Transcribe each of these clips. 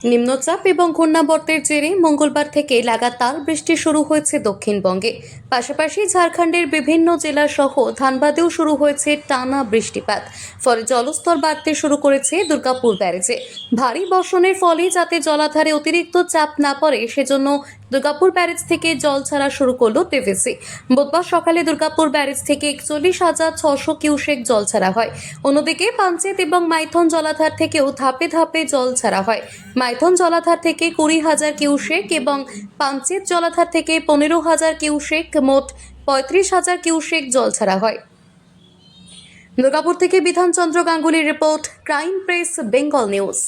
নিম্নচাপ এবং ঘূর্ণাবর্তের জেরে মঙ্গলবার থেকে লাগাতার বৃষ্টি শুরু হয়েছে দক্ষিণবঙ্গে। পাশাপাশি ঝাড়খণ্ডের বিভিন্ন জেলা সহ ধানবাদেও শুরু হয়েছে টানা বৃষ্টিপাত। ফলে জলস্তর বাড়তে শুরু করেছে দুর্গাপুর ব্যারেজে। ভারী বর্ষণের ফলে যাতে জলাধারে অতিরিক্ত চাপ না পড়ে সেজন্য দুর্গাপুর ব্যারেজ থেকে জল ছাড়া শুরু করলো টিভিসি। বুধবার সকালে দুর্গাপুর ব্যারেজ থেকে 41,600 কিউসেক জল ছাড়া হয়। অন্যদিকে পাঞ্চেত এবং মাইথন জলাধার থেকেও ধাপে ধাপে জল ছাড়া হয়। মাইথন জলাধার থেকে 20,000 কিউসেক এবং পাঞ্চেত জলাধার থেকে 15,000 কিউসেক, মোট 35,000 কিউসেক জল ছাড়া হয়। দুর্গাপুর থেকে বিধানচন্দ্র গাঙ্গুলির report, crime press, Bengal news.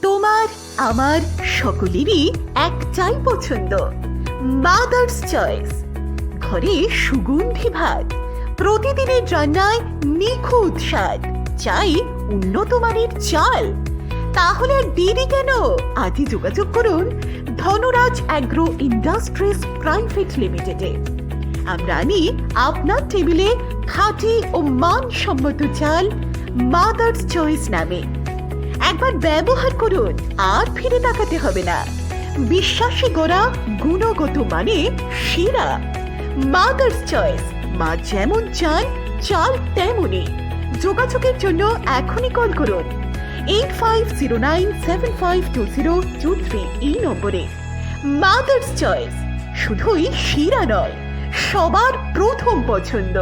তোমার আমার সকলেরই একটাই পছন্দ, মাদার্স চয়েস। ঘরে সুগন্ধি ভাত, প্রতিদিনের রান্নায় নিখুঁত স্বাদ, চাই উন্নত মানের চাল। তাহলে আর দেরি কেন? আজই যোগাযোগ করুন ধনরাজ অ্যাগ্রো ইন্ডাস্ট্রিজ প্রাইভেট লিমিটেডে। আমরা আনি আপনার টেবিলে খাঁটি ও মানসম্মত চাল মাদার্স চয়েস নামে। একবার ব্যবহার করুন, আর ফিরে তাকাতে হবে না। বিশ্বাসী গোড়া, গুণগত মানে সেরা। মাদার্স চয়েস, মা যেমন চান চাল তেমনই। যোগাযোগের জন্য এখনই কল করুন 8509752023 এই নম্বরে। মাদার্স চয়েস শুধুই সেরা নয়, সবার প্রথম পছন্দ।